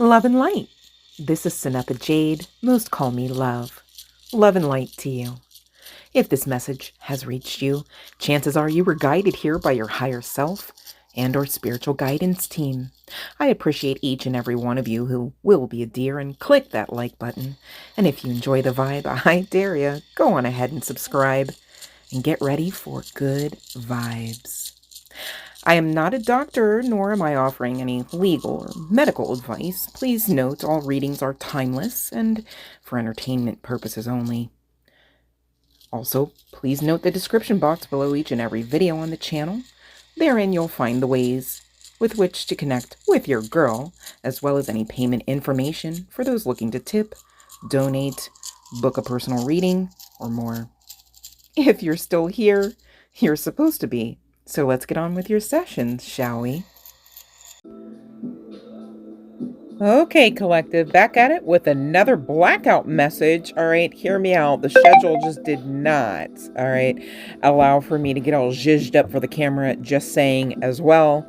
Love and light. This is CYNETHA Jade. Most call me Love. Love and light to you. If this message has reached you, chances are you were guided here by your higher self and or spiritual guidance team. I appreciate each and every one of you who will be a dear and click that like button. And if you enjoy the vibe, I dare you, go on ahead and subscribe and get ready for good vibes. I am not a doctor, nor am I offering any legal or medical advice. Please note all readings are timeless and for entertainment purposes only. Also, please note the description box below each and every video on the channel. Therein you'll find the ways with which to connect with your girl, as well as any payment information for those looking to tip, donate, book a personal reading, or more. If you're still here, you're supposed to be. So let's get on with your sessions, shall we? Okay, collective, back at it with another blackout message. All right, hear me out. The schedule just did not, all right, allow for me to get all zhuzhed up for the camera, just saying as well.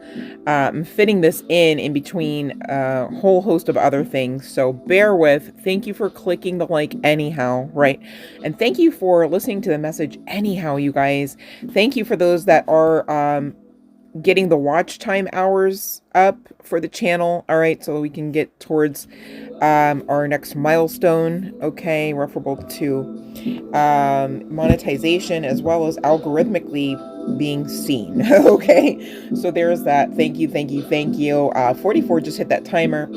I'm fitting this in between a whole host of other things, so bear with. Thank you for clicking the like anyhow, right? And thank you for listening to the message anyhow, you guys. Thank you for those that are getting the watch time hours up for the channel, all right, so we can get towards our next milestone, okay, referable to monetization as well as algorithmically being seen. Okay, so there's that. Thank you, thank you, thank you. 44 just hit that timer.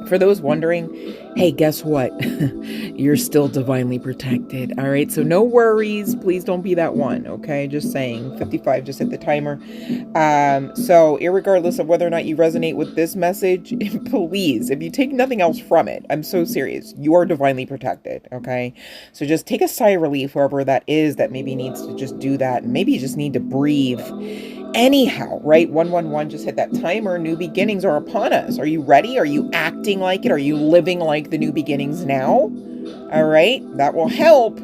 For those wondering, hey, guess what? You're still divinely protected. All right. So no worries. Please don't be that one. Okay. Just saying. 55 just hit the timer. So irregardless of whether or not you resonate with this message, please, if you take nothing else from it, I'm so serious. You are divinely protected. Okay. So just take a sigh of relief, whoever that is that maybe needs to just do that. And maybe you just need to breathe. Anyhow, right? 111 just hit that timer. New beginnings are upon us. Are you ready? Are you acting like it? Are you living like the new beginnings now? All right. That will help,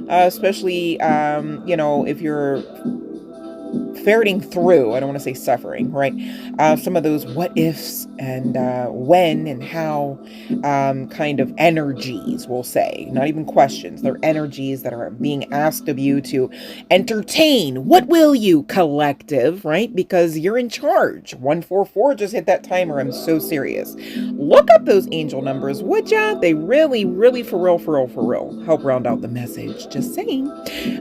especially, you know, if you're ferreting through, I don't want to say suffering, right? Some of those what ifs and when and how kind of energies, we'll say, not even questions. They're energies that are being asked of you to entertain. What will you, collective, right? Because you're in charge. 144 just hit that timer. I'm so serious. Look up those angel numbers, would ya? They really, really, for real, help round out the message. Just saying.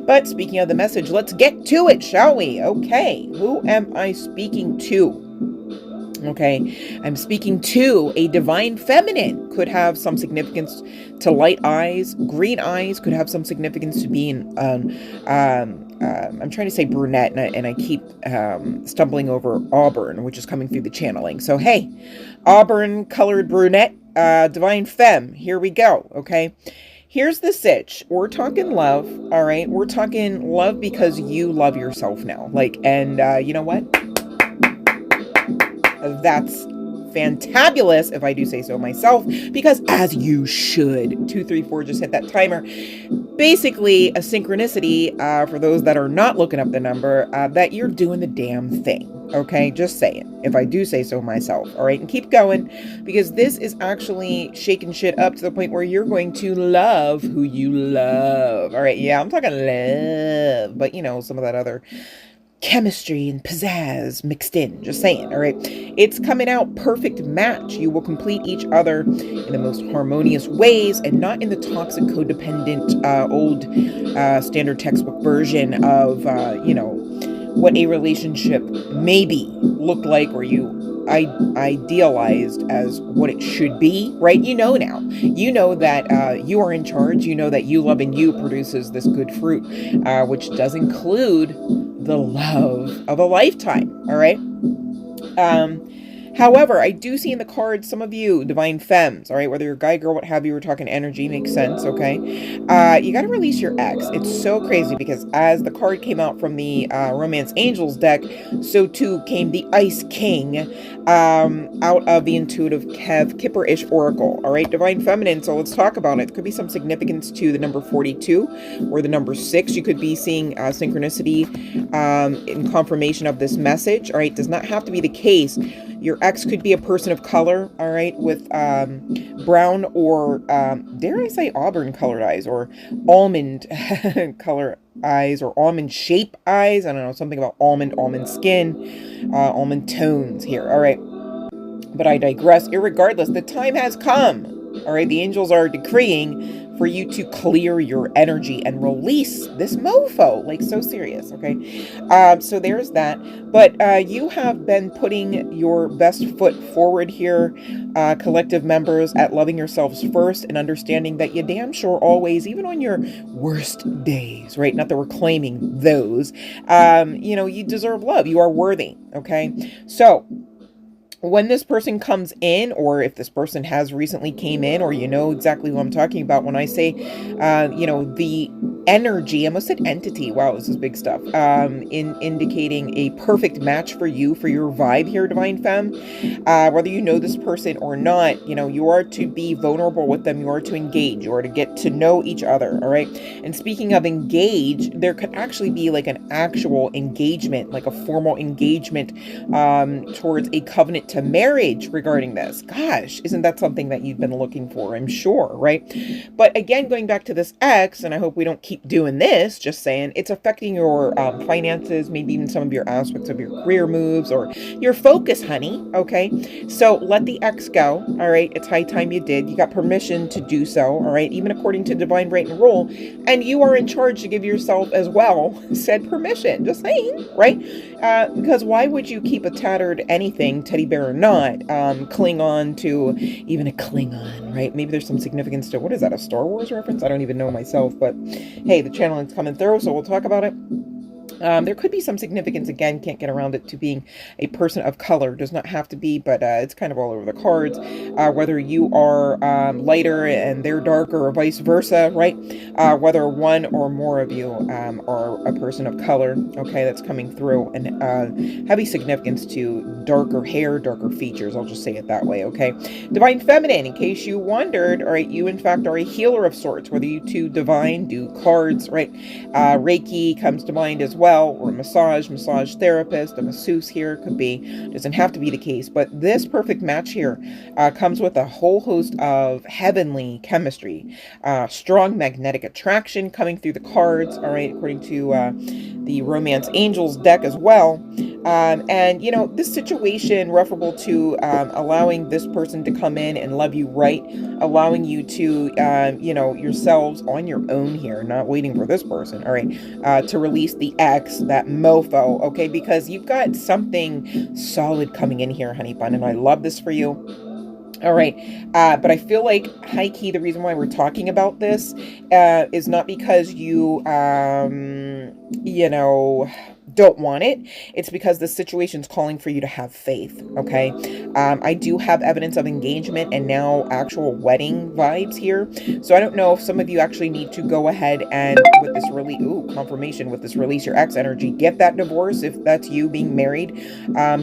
But speaking of the message, let's get to it, shall we? Okay, who am I speaking to? Okay, I'm speaking to a divine feminine. Could have some significance to light eyes. Green eyes could have some significance to being, I'm trying to say brunette, and I keep stumbling over auburn, which is coming through the channeling. So, hey, auburn colored brunette, divine femme, here we go, okay? Here's the sitch. We're talking love, all right? We're talking love because you love yourself now. Like, and you know what? That's fantabulous, if I do say so myself, because as you should. 234 just hit that timer. Basically, a synchronicity, for those that are not looking up the number, that you're doing the damn thing. Okay, just saying, if I do say so myself. All right, and keep going, because this is actually shaking shit up to the point where you're going to love who you love. All right, yeah, I'm talking love, but you know, some of that other chemistry and pizzazz mixed in, just saying. All right, it's coming out perfect match. You will complete each other in the most harmonious ways and not in the toxic codependent old standard textbook version of you know, what a relationship maybe looked like, or you idealized as what it should be, right? You know now. You know that you are in charge. You know that you loving you produces this good fruit, which does include the love of a lifetime, all right? However, I do see in the cards some of you, divine femmes, all right, whether you're a guy, girl, what have you, we're talking energy, makes sense, okay? You got to release your ex. It's so crazy because as the card came out from the Romance Angels deck, so too came the Ice King out of the Intuitive Kev Kipper-ish Oracle, all right? Divine Feminine, so let's talk about it. There could be some significance to the number 42 or the number 6. You could be seeing synchronicity in confirmation of this message, all right? Does not have to be the case. Your ex could be a person of color, all right, with brown or, dare I say, auburn colored eyes, or almond color eyes, or almond shape eyes. I don't know, something about almond skin, almond tones here, all right. But I digress. Irregardless, the time has come, all right. The angels are decreeing for you to clear your energy and release this mofo, like so serious, okay? So there's that. But you have been putting your best foot forward here, collective members, at loving yourselves first and understanding that you damn sure always, even on your worst days, right? Not that we're claiming those, you know, you deserve love. You are worthy, okay? So when this person comes in, or if this person has recently came in, or you know exactly who I'm talking about when I say, you know, the energy, I almost said entity. Wow, this is big stuff. In indicating a perfect match for you, for your vibe here, Divine Femme. Whether you know this person or not, you know, you are to be vulnerable with them. You are to engage. You are to get to know each other. All right. And speaking of engage, there could actually be like an actual engagement, like a formal engagement towards a covenant to marriage regarding this. Gosh, isn't that something that you've been looking for? I'm sure, right? But again, going back to this X, and I hope we don't keep doing this, just saying, it's affecting your finances, maybe even some of your aspects of your career moves or your focus, honey, okay? So let the X go, all right? It's high time you did. You got permission to do so, all right? Even according to divine right and rule, and you are in charge to give yourself as well said permission, just saying, right? Because why would you keep a tattered anything, teddy bear or not, cling on to even a Klingon, right? Maybe there's some significance to, what is that, a Star Wars reference? I don't even know myself, but hey, the channeling's coming through, so we'll talk about it. There could be some significance, again, can't get around it, to being a person of color. Does not have to be, but it's kind of all over the cards. Whether you are lighter and they're darker, or vice versa, right? Whether one or more of you are a person of color, okay, that's coming through, and heavy significance to darker hair, darker features. I'll just say it that way, okay? Divine Feminine, in case you wondered, all right, you in fact are a healer of sorts, whether you two divine do cards, right? Reiki comes to mind as well, or a massage therapist, a masseuse here could be, doesn't have to be the case, but this perfect match here comes with a whole host of heavenly chemistry, strong magnetic attraction coming through the cards, all right, according to the Romance Angels deck as well. And you know, this situation referable to allowing this person to come in and love you right, allowing you to you know, yourselves on your own here, not waiting for this person, all right, to release the X, that mofo, okay, because you've got something solid coming in here, honey bun, and I love this for you. All right, but I feel like high key, the reason why we're talking about this is not because you you know, don't want it. It's because the situation's calling for you to have faith, okay? I do have evidence of engagement and now actual wedding vibes here. So I don't know if some of you actually need to go ahead and with this really, confirmation with this release your ex energy, get that divorce if that's you being married,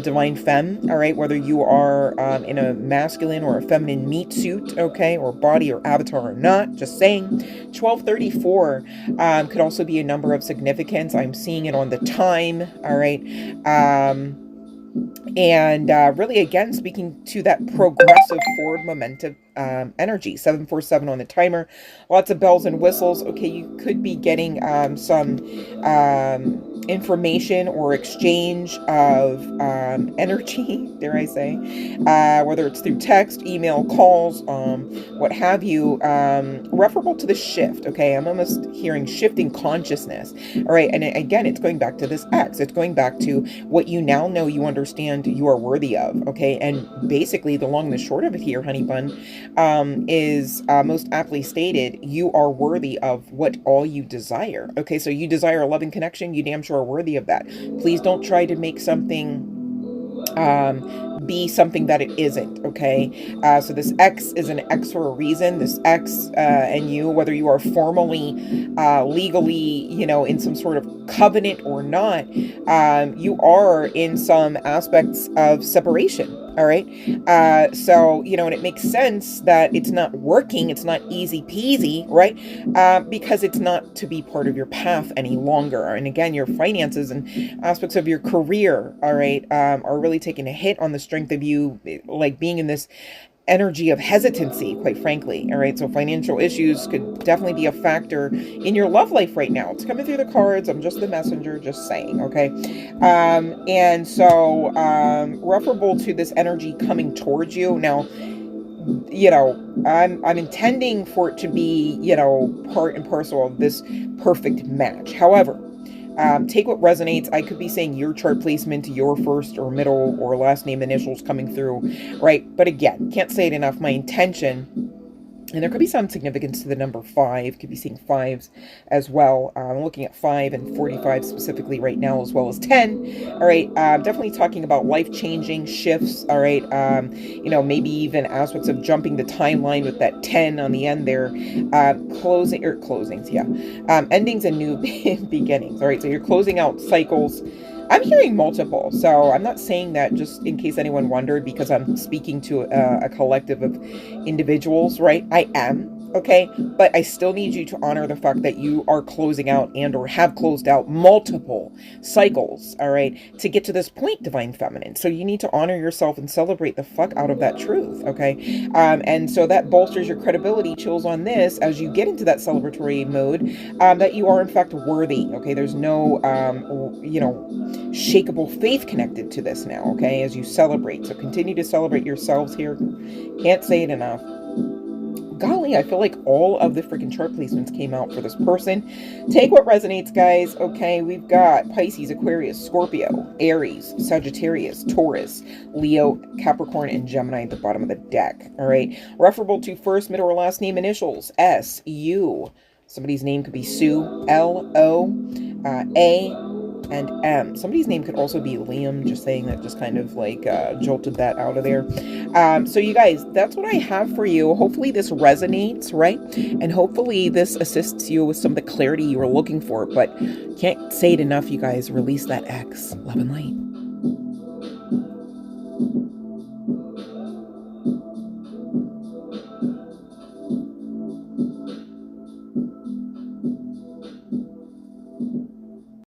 divine femme, all right? Whether you are in a masculine or a feminine meat suit, okay? Or body or avatar or not, just saying. 1234 could also be a number of significance. I'm seeing it on the time, all right, and really, again, speaking to that progressive forward momentum energy. 747 on the timer, lots of bells and whistles. Okay, you could be getting some information or exchange of energy, dare I say, whether it's through text, email, calls, what have you, referable to the shift. Okay, I'm almost hearing shifting consciousness. All right, and again, it's going back to this X. It's going back to what you now know, you understand you are worthy of. Okay, and basically the long and the short of it here, honey bun, is most aptly stated, you are worthy of what all you desire. Okay, so you desire a loving connection, you damn sure are worthy of that. Please don't try to make something be something that it isn't, okay? So this X is an X for a reason. This X and you, whether you are formally, legally, you know, in some sort of covenant or not, you are in some aspects of separation, all right? So, you know, and it makes sense that it's not working, it's not easy peasy, right? Because it's not to be part of your path any longer. And again, your finances and aspects of your career, all right, are really taking a hit on the strength of you, like being in this energy of hesitancy, quite frankly. All right, so financial issues could definitely be a factor in your love life right now. It's coming through the cards. I'm just the messenger, just saying. Okay, and so referable to this energy coming towards you now. You know, I'm intending for it to be, you know, part and parcel of this perfect match. However, take what resonates. I could be saying your chart placement, your first or middle or last name initials coming through, right? But again, can't say it enough. My intention, and there could be some significance to the number 5. Could be seeing 5s as well. I'm looking at 5 and 45 specifically right now, as well as 10. All right. Definitely talking about life-changing shifts. All right. You know, maybe even aspects of jumping the timeline with that 10 on the end there. Closings. Yeah. Endings and new beginnings. All right. So you're closing out cycles. I'm hearing multiple, so I'm not saying that just in case anyone wondered, because I'm speaking to a collective of individuals, right? I am, okay? But I still need you to honor the fact that you are closing out and or have closed out multiple cycles, all right, to get to this point, Divine Feminine. So you need to honor yourself and celebrate the fuck out of that truth, okay? And so that bolsters your credibility, chills on this, as you get into that celebratory mode, that you are in fact worthy, okay? There's no, you know, shakeable faith connected to this now, okay, as you celebrate. So continue to celebrate yourselves here. Can't say it enough. Golly, I feel like all of the freaking chart placements came out for this person. Take what resonates, guys. Okay, we've got Pisces, Aquarius, Scorpio, Aries, Sagittarius, Taurus, Leo, Capricorn, and Gemini at the bottom of the deck. All right, referable to first, middle, or last name initials, S, U. Somebody's name could be Sue, L, O, A, and M. Somebody's name could also be Liam, just saying that, just kind of like jolted that out of there. So you guys, that's what I have for you. Hopefully this resonates, right? And hopefully this assists you with some of the clarity you were looking for. But can't say it enough, you guys. Release that X. Love and light.